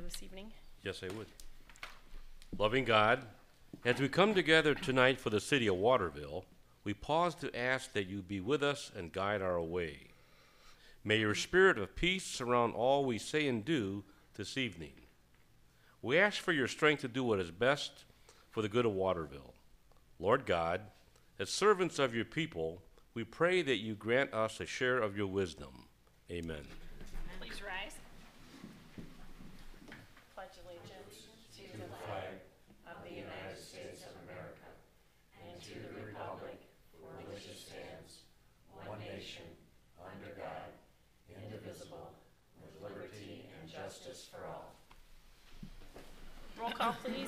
this evening? Yes, I would. Loving God, as we come together tonight for the city of Waterville, we pause to ask that you be with us and guide our way. May your spirit of peace surround all we say and do this evening. We ask for your strength to do what is best for the good of Waterville. Lord God, as servants of your people, we pray that you grant us a share of your wisdom. Amen. Please rise. Pledge allegiance to the flag of the United States of America and to the republic for which it stands, one nation, under God, indivisible, with liberty and justice for all. Roll call, please.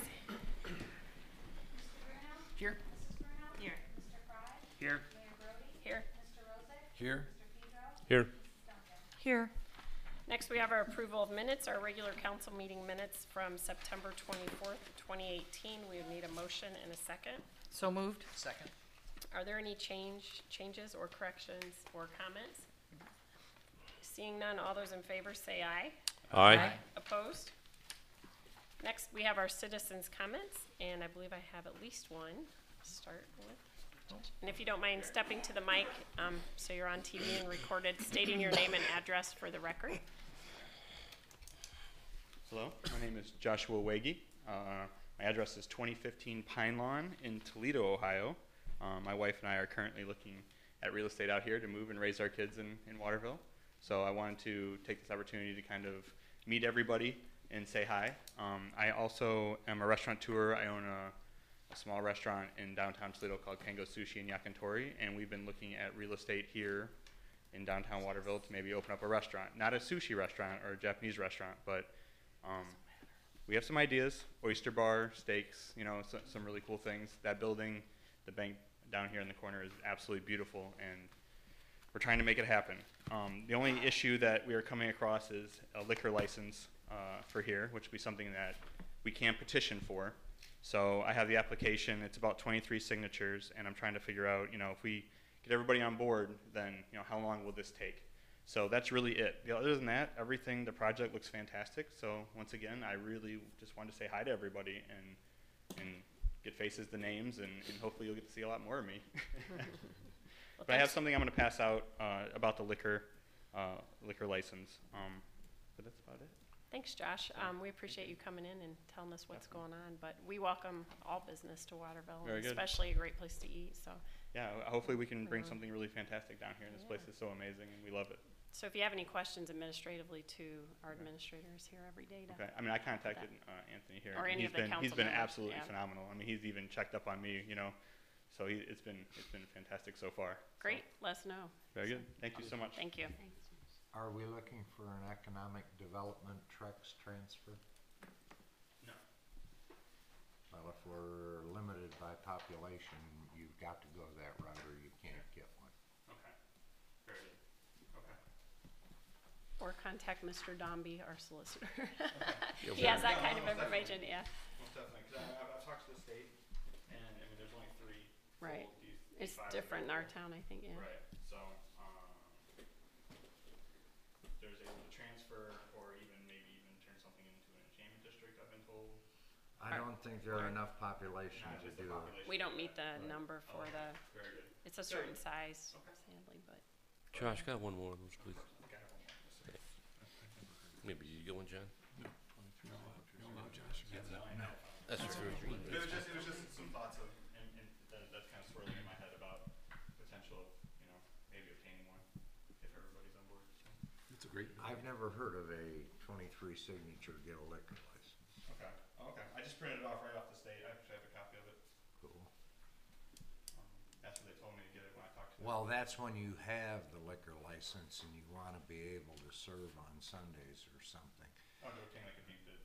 Here. Mrs. Brunel? Here. Mr. Fry? Here. Mayor Brody? Here. Mr. Rozek? Here. Mr. Pedro? Here. Mrs. Duncan? Here. Next, we have our approval of minutes, our regular council meeting minutes from September 24th, 2018. We would need a motion and a second. So moved. Second. Are there any changes or corrections or comments? Seeing none, all those in favor say aye. Aye. Opposed? Next, we have our citizens' comments, and I believe I have at least one to start with. And if you don't mind stepping to the mic, so you're on TV and recorded, stating your name and address for the record. Hello, my name is Joshua Wege. My address is 2015 Pine Lawn in Toledo, Ohio. My wife and I are currently looking at real estate out here to move and raise our kids in Waterville. So I wanted to take this opportunity to kind of meet everybody and say hi. I also am a restaurateur. I own a small restaurant in downtown Toledo called Kango Sushi and Yakitori, and we've been looking at real estate here in downtown Waterville to maybe open up a restaurant. Not a sushi restaurant or a Japanese restaurant, but we have some ideas: oyster bar, steaks, you know, some really cool things. That building, the bank down here in the corner, is absolutely beautiful, and we're trying to make it happen. The only issue that we are coming across is a liquor license for here, which would be something that we can petition for. So I have the application. It's about 23 signatures, and I'm trying to figure out, you know, if we get everybody on board, then, you know, how long will this take? So that's really it. Other than that, everything, the project looks fantastic. So once again, I really just wanted to say hi to everybody and get faces to names, and hopefully you'll get to see a lot more of me. Well, but I have something I'm going to pass out about the liquor license. But that's about it. Thanks, Josh. We appreciate you coming in and telling us what's going on, but we welcome all business to Waterville, Very good. especially a great place to eat. So, Yeah, hopefully we can bring something really fantastic down here. This place is so amazing, and we love it. so if you have any questions administratively, too, our administrator is here every day to. Okay. I mean, I contacted Anthony here. Or any of the council he's been members, absolutely yeah. phenomenal. I mean, he's even checked up on me, you know. So it's been fantastic so far. Great. Let us know. Very good. Thank you so much. Thank you. Are we looking for an economic development Trex transfer? No. Well, if we're limited by population, you've got to go that route or you can't get one. Okay. Very good. Okay. Or contact Mr. Dombey, our solicitor. Okay. He has that kind of most information, definitely. yeah. Most definitely. Because I've talked to the state, and I mean, there's only 3. Right. full It's D5 different in our available. town, I think, yeah. Right. So there's able to transfer, or maybe even turn something into an entertainment district, I've been told. I don't think there are enough population Not to just the do it. population. We don't meet the number for Okay. the, Very good. it's a certain size, sadly, but. Josh, got one more of those, please. Okay, I have one more. Maybe you get one, John? No. That's true. It was just some thoughts of, and that's kind of swirling in my head about potential, you know, maybe obtaining one if everybody's on board. So. It's a great. I've never heard of a 23 signature get a liquor license. Okay. Oh, okay. I just printed it off right off the state. I actually have a copy of it. Cool. That's what they told me to get it when I talked to them. Well, that's when you have the liquor license and you want to be able to serve on Sundays or something. Oh, to obtain like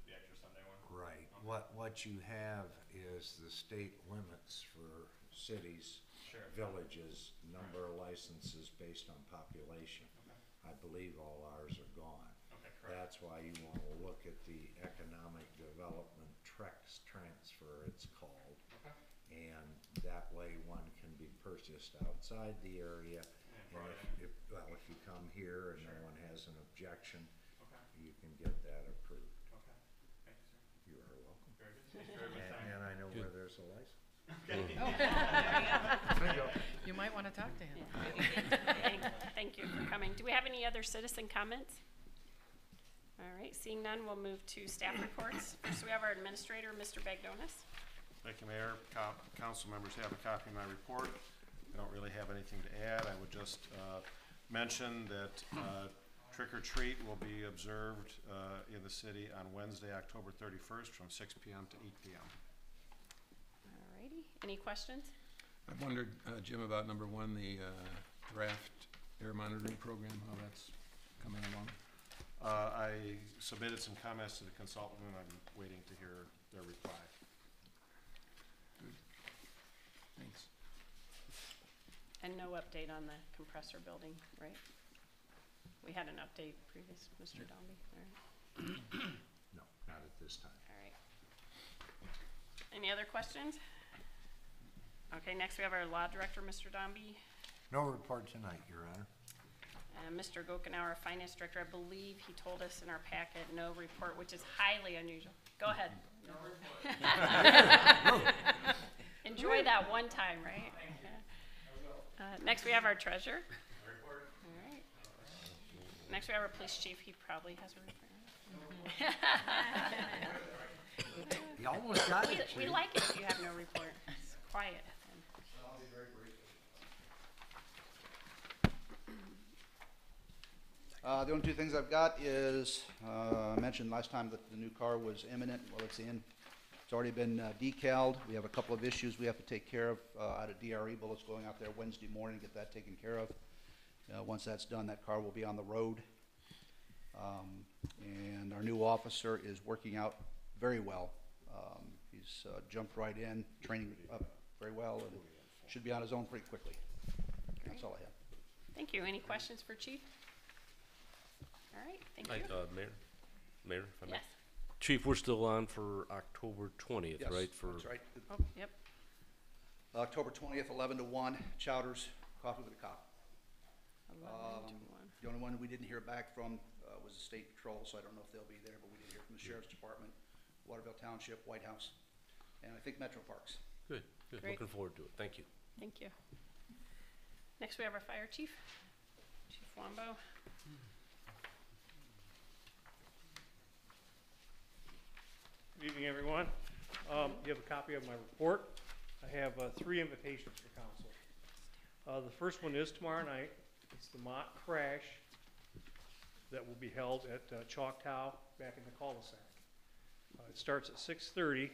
the extra Sunday one. Right. Okay. What you have is the state limits for cities, Sure. villages, number of licenses based on population. Okay. I believe all ours are gone. Okay, correct. That's why you want to look at the economic development Trex transfer, it's called. Okay. And that way one can be purchased outside the area. And And brought in. if you come here and no Sure. one has an objection, Okay. you can get that approved. Okay. are welcome. And I know where there's a license. You might want to talk to him. Thank you for coming. Do we have any other citizen comments? All right, seeing none, we'll move to staff reports. First, we have our administrator, Mr. Bagdonis. Thank you, Mayor. Council members have a copy of my report. I don't really have anything to add. I would just mention that trick or treat will be observed in the city on Wednesday, October 31st from 6 p.m. to 8 p.m. All righty, any questions? I've wondered, Jim, about number one, the draft air monitoring program, how that's coming along. I submitted some comments to the consultant, and I'm waiting to hear their reply. Good. Thanks. And no update on the compressor building, right? We had an update previous, Mr. Dombey. All right. No, not at this time. All right. Any other questions? Okay, next we have our law director, Mr. Dombey. No report tonight, Your Honor. Mr. Gokenauer, finance director, I believe he told us in our packet, no report, which is highly unusual. Go ahead. No report. Enjoy that one time, right? Next we have our treasurer. Report. All right. Next we have our police chief. He probably has a report. You almost got it. We like it if you have no report. It's quiet. The only two things I've got is, I mentioned last time that the new car was imminent. Well, it's in. It's already been decaled. We have a couple of issues we have to take care of out of DRE. Bullets going out there Wednesday morning to get that taken care of. Once that's done, that car will be on the road. And our new officer is working out very well. He's jumped right in, training up very well, and should be on his own pretty quickly. That's all I have. Thank you. Any questions for chief? All right, thank you. Mayor, if I may. Yes. Chief, we're still on for October 20th, Yes, right? For that's right. Oh, yep. October 20th, 11 to 1, Chowders, Coffee with a Cop. 11 to 1. The only one we didn't hear back from was the State Patrol, so I don't know if they'll be there, but we did hear from the Sheriff's Department, Waterville Township, White House, and I think Metro Parks. Good, good. Great. Looking forward to it. Thank you. Thank you. Next, we have our fire chief, Chief Wambo. Good evening, everyone. You have a copy of my report. I have 3 invitations for council. The first one is tomorrow night. It's the mock crash that will be held at Choctaw back in the cul-de-sac. It starts at 6:30.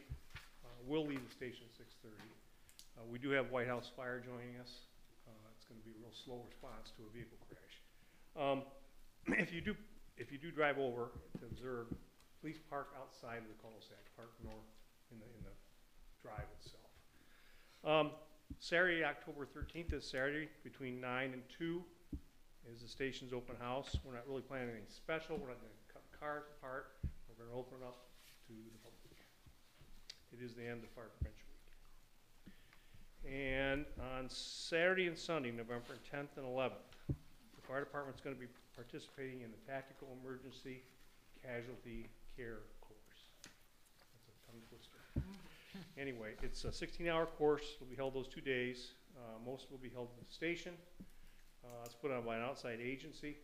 We'll leave the station at 6:30. We do have White House Fire joining us. It's going to be a real slow response to a vehicle crash. If you do drive over to observe, please park outside of the cul-de-sac. Park north in the drive itself. Saturday, October 13th is Saturday between 9 and 2 is the station's open house. We're not really planning anything special. We're not going to cut cars apart. We're going to open it up to the public. It is the end of Fire Prevention Week. And on Saturday and Sunday, November 10th and 11th, the fire department's going to be participating in the Tactical Emergency Casualty Care course. That's a tongue twister. Anyway, it's a 16-hour course. It'll be held those 2 days. Most will be held at the station. It's put on by an outside agency,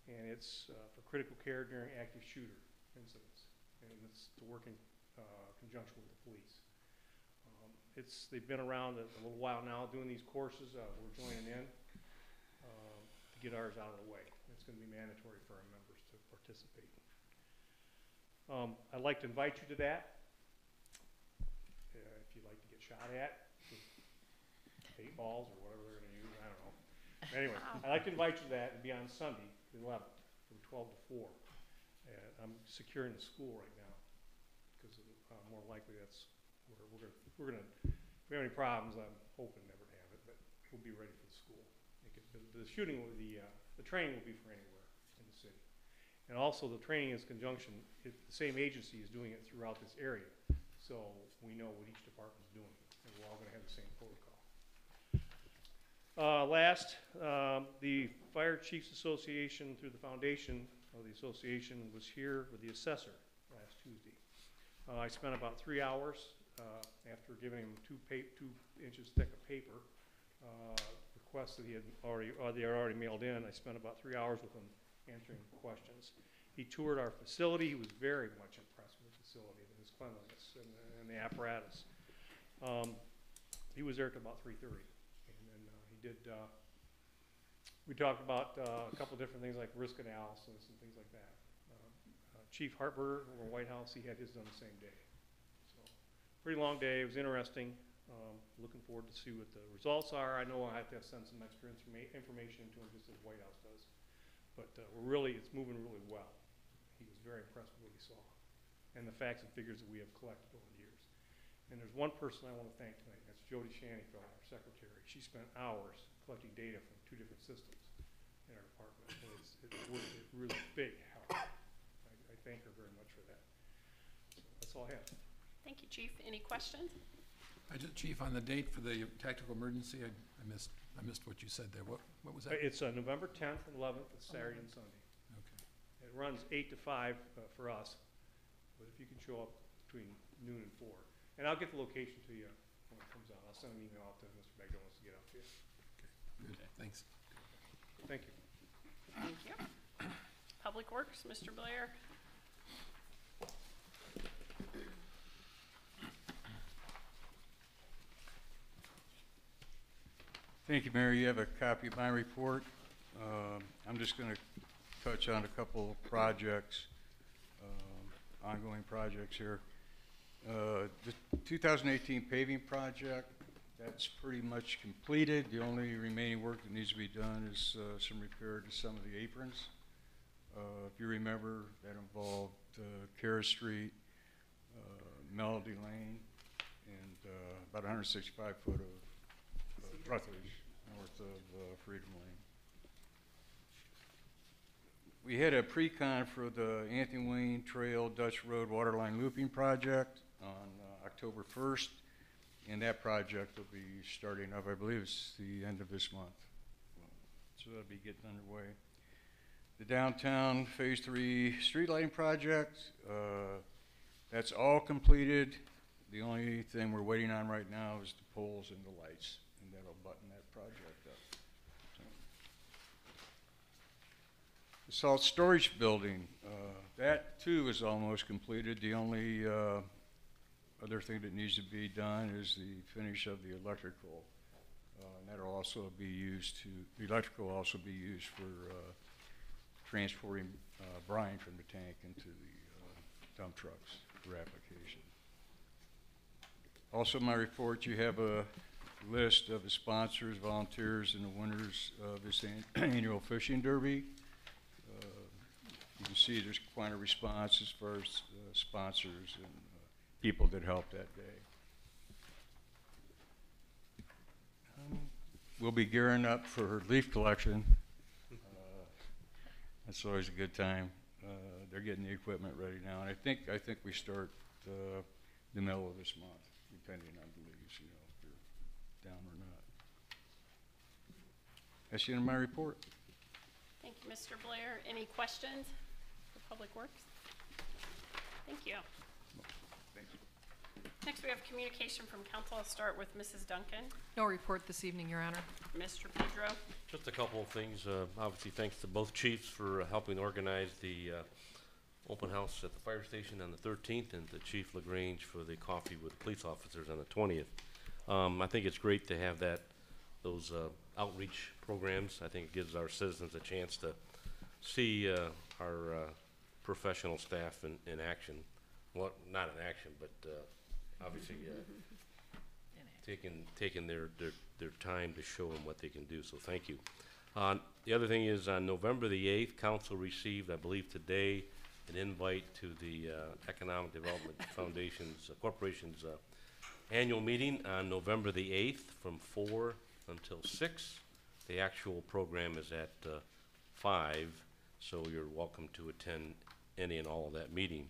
and it's for critical care during active shooter incidents, and it's to work in conjunction with the police. They've been around a little while now doing these courses. We're joining in to get ours out of the way. It's going to be mandatory for our members to participate. I'd like to invite you to that. If you'd like to get shot at with paintballs or whatever they're going to use, I don't know. Anyway, I'd like to invite you to that and be on Sunday, the 11th, from 12 to 4. I'm securing the school right now because more likely that's where we're gonna. If we have any problems, I'm hoping never to have it, but we'll be ready for the school. The shooting will be the training will be for anywhere in the city, and also the training is conjunction. The same agency is doing it throughout this area, so we know what each department's doing, and we're all going to have the same protocol. Last, the Fire Chiefs Association, through the foundation of the association, was here with the assessor last Tuesday. I spent about 3 hours after giving him 2 inches thick of paper, requests that he had already mailed in. I spent about 3 hours with him answering questions. He toured our facility. He was very much impressed with the facility and its cleanliness and the apparatus. He was there till about 3:30, and then he did. We talked about a couple different things like risk analysis and things like that. Chief Hartberger over White House, he had his done the same day. So, pretty long day. It was interesting. Looking forward to see what the results are. I know I have to send some extra information to him just as White House does. But it's moving really well. He was very impressed with what he saw and the facts and figures that we have collected over the years. And there's one person I want to thank tonight. That's Jody Shaneyfeld, our secretary. She spent hours collecting data from 2 different systems in our department. And it's really big help. I thank her very much for that. So that's all I have. Thank you, Chief. Any questions? Chief, on the date for the tactical emergency, I missed what you said there. What was that? It's November 10th and 11th. It's Saturday and Sunday. Okay. It runs 8 to 5 for us, but if you can show up between noon and 4. And I'll get the location to you when it comes out. I'll send an email out to Mr. Magdalens to get out to you. Good, thanks. Thank you. Thank you. Public Works, Mr. Blair. Thank you, Mayor. You have a copy of my report. I'm just going to touch on a couple projects, ongoing projects here. The 2018 paving project, that's pretty much completed. The only remaining work that needs to be done is some repair to some of the aprons. If you remember, that involved Cara Street, Melody Lane, and about 165 foot of Rutledge, north of Freedom Lane. We had a pre-con for the Anthony Wayne Trail Dutch Road Waterline Looping Project on October 1st, and that project will be starting up, I believe it's the end of this month. So that'll be getting underway. The downtown Phase 3 street lighting project, that's all completed. The only thing we're waiting on right now is the poles and the lights, and that'll button that project up. So. The salt storage building, that too is almost completed. The only other thing that needs to be done is the finish of the electrical. And that'll also be used the electrical will also be used for transporting brine from the tank into the dump trucks for application. Also in my report, you have a list of the sponsors, volunteers, and the winners of this annual fishing derby. You can see there's quite a response as far as sponsors and people that helped that day. We'll be gearing up for leaf collection. That's always a good time. They're getting the equipment ready now, and I think we start the middle of this month, depending on the leaves, you know, if they're down or not. That's the end of my report. Thank you, Mr. Blair. Any questions for Public Works? Thank you. Thank you. Next, we have communication from council. I'll start with Mrs. Duncan. No report this evening, Your Honor. Mr. Pedro. Just a couple of things. Obviously, thanks to both chiefs for helping organize the open house at the fire station on the 13th, and to Chief LaGrange for the coffee with police officers on the 20th. I think it's great to have those outreach programs. I think it gives our citizens a chance to see our professional staff in action. Well, not in action, but obviously taking their time to show them what they can do. So thank you. The other thing is on November the 8th, council received, I believe today, an invite to the Economic Development Corporation's annual meeting on November the 8th from 4 until 6. The actual program is at 5, so you're welcome to attend any and all of that meeting.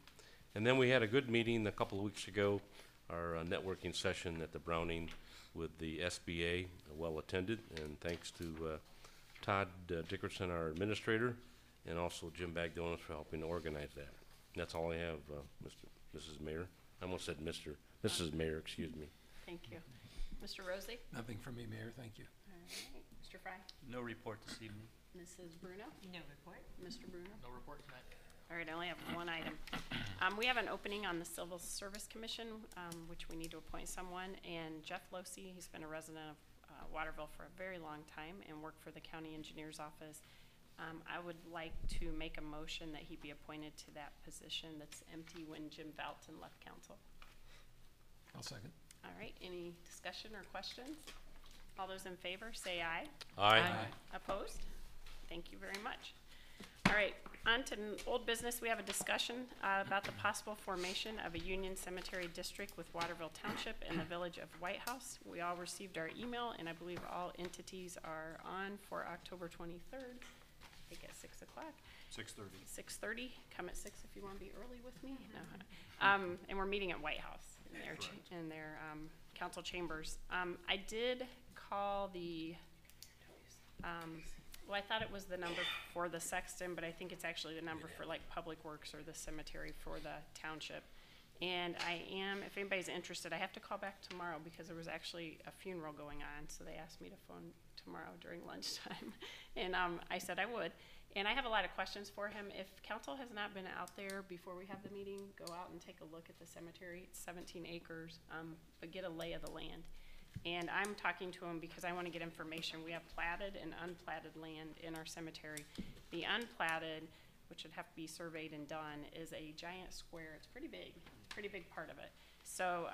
And then we had a good meeting a couple of weeks ago, our networking session at the Browning with the SBA, well attended, and thanks to Todd Dickerson, our administrator, and also Jim Bagdonis for helping to organize that. And that's all I have, Mrs. Mayor. I almost said Mrs. Mayor, excuse me. Thank you. Mr. Rosie? Nothing from me, Mayor, thank you. All right. Mr. Fry? No report this evening. Mrs. Bruno? No report. Mr. Bruno? No report tonight. All right, I only have one item. We have an opening on the Civil Service Commission, which we need to appoint someone, and Jeff Losey, he's been a resident of Waterville for a very long time and worked for the county engineer's office. I would like to make a motion that he be appointed to that position that's empty when Jim Valton left council. I'll second. All right, any discussion or questions? All those in favor, say aye. Aye. Opposed? Thank you very much. All right, on to old business. We have a discussion about the possible formation of a Union Cemetery District with Waterville Township and the Village of White House. We all received our email, and I believe all entities are on for October 23rd, I think at 6 o'clock. 6:30. 6:30. Come at 6 if you want to be early with me. No. And we're meeting at White House in their council chambers. I did call the well, I thought it was the number for the sexton, but I think it's actually the number for like Public Works or the cemetery for the township. And I am, if anybody's interested, I have to call back tomorrow because there was actually a funeral going on. So they asked me to phone tomorrow during lunchtime. And I said I would. And I have a lot of questions for him. If council has not been out there before we have the meeting, go out and take a look at the cemetery. It's 17 acres, but get a lay of the land. And I'm talking to him because I want to get information. We have platted and unplatted land in our cemetery. The unplatted, which would have to be surveyed and done, is a giant square. It's pretty big part of it. So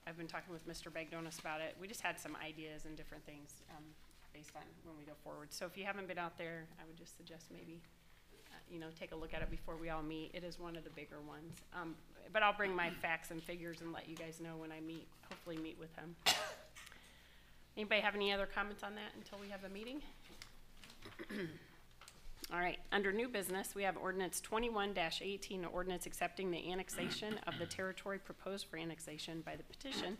I've been talking with Mr. Bagdonis about it. We just had some ideas and different things based on when we go forward. So if you haven't been out there, I would just suggest maybe take a look at it before we all meet. It is one of the bigger ones. But I'll bring my facts and figures and let you guys know when I hopefully meet with him. Anybody have any other comments on that until we have a meeting? All right, under new business, we have ordinance 21-18, ordinance accepting the annexation of the territory proposed for annexation by the petition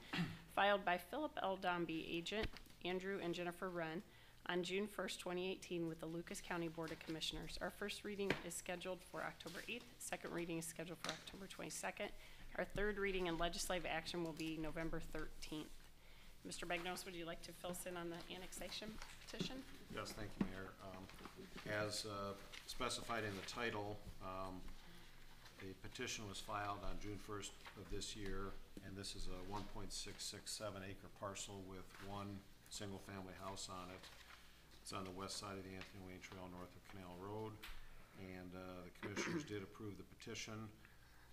filed by Philip L. Dombey, agent, Andrew and Jennifer Runn, on June 1st, 2018 with the Lucas County Board of Commissioners. Our first reading is scheduled for October 8th. Second reading is scheduled for October 22nd. Our third reading and legislative action will be November 13th. Mr. Bagnos, would you like to fill us in on the annexation petition? Yes, thank you, Mayor. As specified in the title, the petition was filed on June 1st of this year, and this is a 1.667 acre parcel with one single-family house on it. It's on the west side of the Anthony Wayne Trail, north of Canal Road, and the commissioners did approve the petition.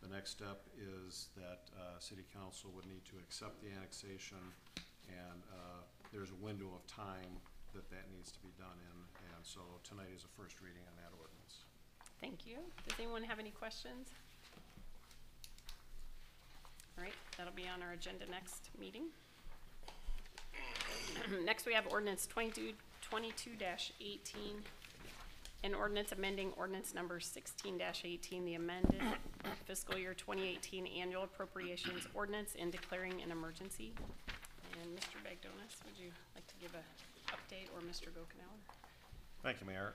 The next step is that City Council would need to accept the annexation, and there's a window of time that needs to be done in, and so tonight is a first reading on that ordinance. Thank you. Does anyone have any questions? All right, that'll be on our agenda next meeting. Next, we have ordinance 22-18, an ordinance amending ordinance number 16-18, the amended fiscal year 2018 annual appropriations ordinance and declaring an emergency. And Mr. Bagdonis, would you like to give an update, or Mr. Gokenauer? Thank you, Mayor.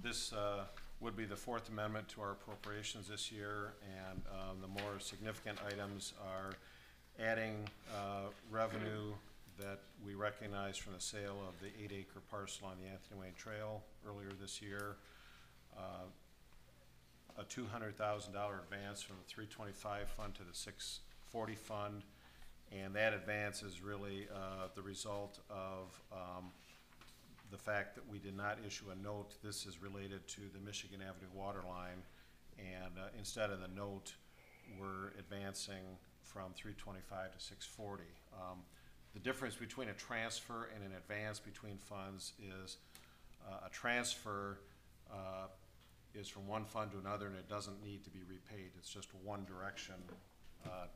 This would be the fourth amendment to our appropriations this year, and the more significant items are adding revenue that we recognize from the sale of the 8-acre parcel on the Anthony Wayne Trail earlier this year, a $200,000 advance from the 325 fund to the 640 fund, and that advance is really the result of the fact that we did not issue a note. This is related to the Michigan Avenue water line, and instead of the note, we're advancing from 325 to 640. The difference between a transfer and an advance between funds is a transfer is from one fund to another, and it doesn't need to be repaid. It's just one direction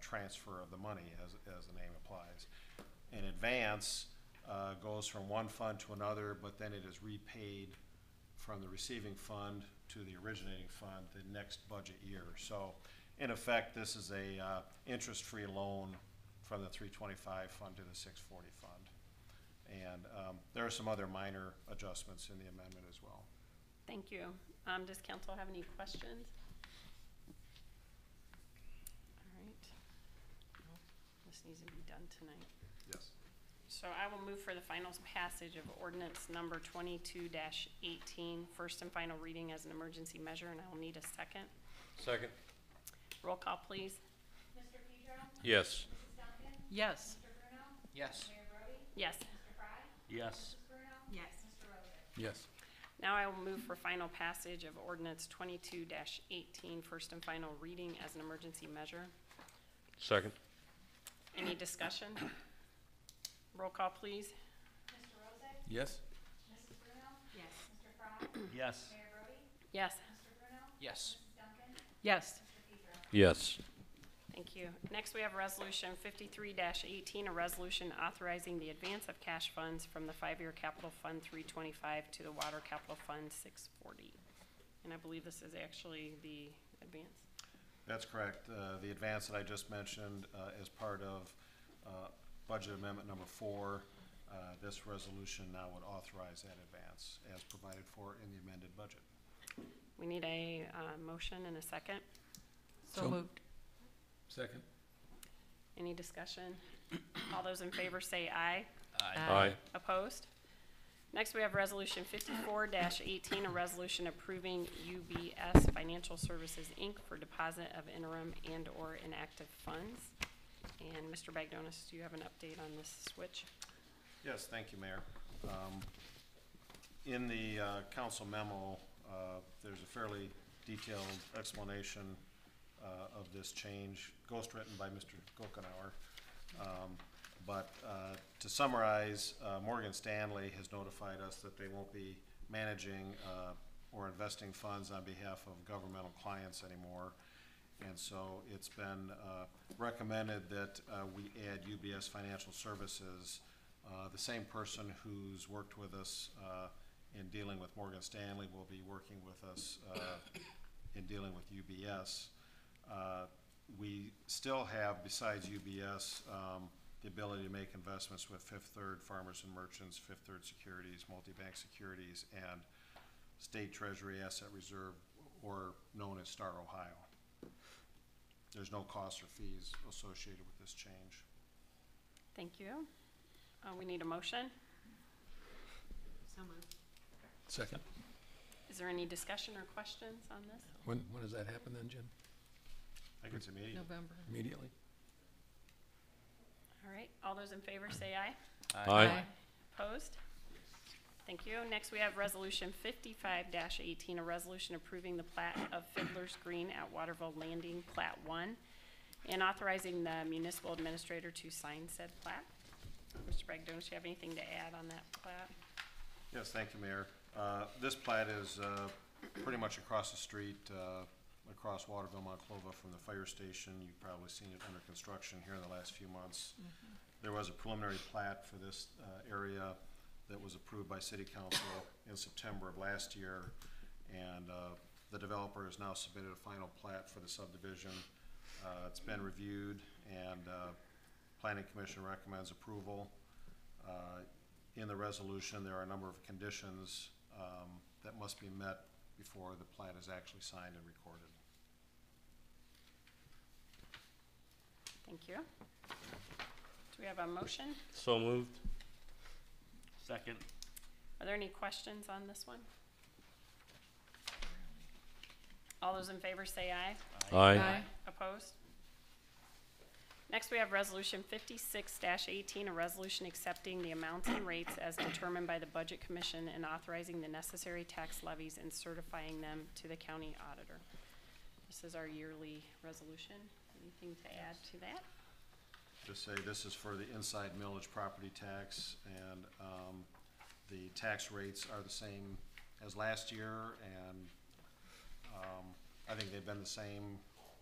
transfer of the money, as the name applies. An advance goes from one fund to another, but then it is repaid from the receiving fund to the originating fund the next budget year. So in effect, this is a interest-free loan from the 325 fund to the 640 fund. And there are some other minor adjustments in the amendment as well. Thank you. Does council have any questions? All right. just needs to be done tonight. Yes. So I will move for the final passage of ordinance number 22-18, first and final reading as an emergency measure, and I will need a second. Second. Roll call, please. Mr. Pedro? Yes. Mrs. Duncan? Yes. Mr. Bruno? Yes. Mayor Brody? Yes. Mr. Fry? Yes. Mrs. Bruno? Yes. Mr. Rosa? Yes. Now I will move for final passage of ordinance 22-18, first and final reading as an emergency measure. Second. Any discussion? Roll call, please. Mr. Rosa? Yes. Mrs. Bruno? Yes. Mr. Fry? Yes. Mayor Brody? Yes. Mr. Bruno? Yes. Mrs. Duncan? Yes. Mr. Pedro? Yes. Thank you. Next, we have Resolution 53-18, a resolution authorizing the advance of cash funds from the 5-year Capital Fund 325 to the Water Capital Fund 640. And I believe this is actually the advance. That's correct. The advance that I just mentioned as part of Budget Amendment number 4, this resolution now would authorize that advance as provided for in the amended budget. We need a motion and a second. So moved. Second. Any discussion? All those in favor say aye. Aye. Opposed? Next, we have Resolution 54-18, a resolution approving UBS Financial Services, Inc. for deposit of interim and/or inactive funds. And Mr. Bagdonis, do you have an update on this switch? Yes, thank you, Mayor. In the council memo, there's a fairly detailed explanation of this change, ghostwritten by Mr. Gokenauer. But to summarize, Morgan Stanley has notified us that they won't be managing or investing funds on behalf of governmental clients anymore. And so it's been recommended that we add UBS Financial Services. The same person who's worked with us in dealing with Morgan Stanley will be working with us in dealing with UBS. We still have, besides UBS, the ability to make investments with Fifth Third Farmers and Merchants, Fifth Third Securities, Multi-Bank Securities, and State Treasury Asset Reserve, or known as Star Ohio. There's no costs or fees associated with this change. Thank you. We need a motion. So moved. Second. Is there any discussion or questions on this? When does that happen then, Jim? I think it's immediate. November. Immediately? All right, all those in favor say aye. Aye. Opposed? Thank you. Next, we have Resolution 55-18, a resolution approving the plat of Fiddler's Green at Waterville Landing, Plat 1, and authorizing the municipal administrator to sign said plat. Mr. Bragdon, do you have anything to add on that plat? Yes, thank you, Mayor. This plat is pretty much across the street, across Waterville, Monclova from the fire station. You've probably seen it under construction here in the last few months. There was a preliminary plat for this area that was approved by City Council in September of last year, and the developer has now submitted a final plat for the subdivision. It's been reviewed, and Planning Commission recommends approval. In the resolution, there are a number of conditions that must be met before the plat is actually signed and recorded. Thank you. Do we have a motion? So moved. Second. Are there any questions on this one? All those in favor say aye. Aye. Opposed? Next, we have Resolution 56-18, a resolution accepting the amounts and rates as determined by the Budget Commission and authorizing the necessary tax levies and certifying them to the county auditor. This is our yearly resolution. Anything to add to that? Just say this is for the inside millage property tax, and the tax rates are the same as last year, and I think they've been the same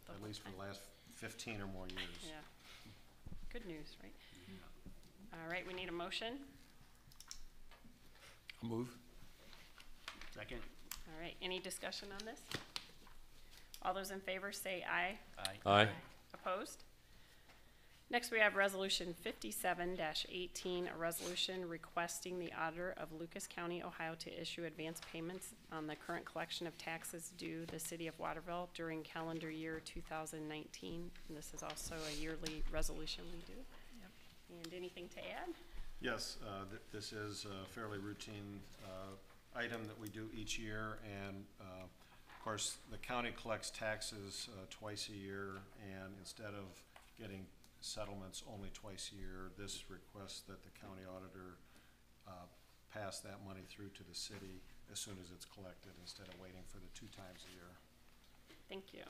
at least for the last 15 or more years. Yeah. Good news, right? All right, we need a motion. I'll move. Second. All right, any discussion on this? All those in favor say aye. Aye. Opposed? Next, we have Resolution 57-18, a resolution requesting the auditor of Lucas County, Ohio, to issue advance payments on the current collection of taxes due the city of Waterville during calendar year 2019. And this is also a yearly resolution we do. And anything to add? Yes, this is a fairly routine item that we do each year, and of course, the county collects taxes twice a year, and instead of getting settlements only twice a year, this requests that the county auditor pass that money through to the city as soon as it's collected, instead of waiting for the 2 times a year. Thank you.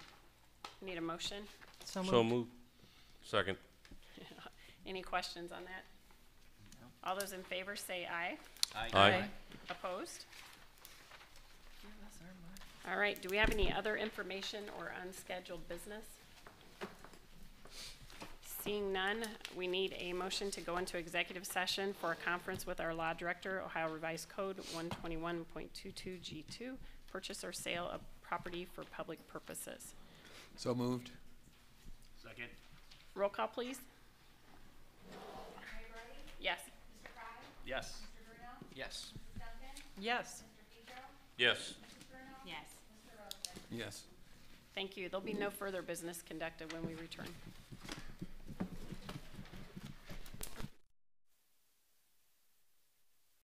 Need a motion? So So moved. moved. Second. Any questions on that? All those in favor say aye. Aye. Opposed? All right, do we have any other information or unscheduled business? Seeing none, we need a motion to go into executive session for a conference with our law director, Ohio Revised Code 121.22G2, purchase or sale of property for public purposes. So moved. Second. Roll call, please. Mary Brady? Yes. Mr. Frye? Yes. Mr. Bruno? Yes. Mrs. Duncan? Yes. Mr. Pedro? Yes. Mrs. Bruno? Yes. Mr. Rosa? Yes. Thank you. There'll be no further business conducted when we return.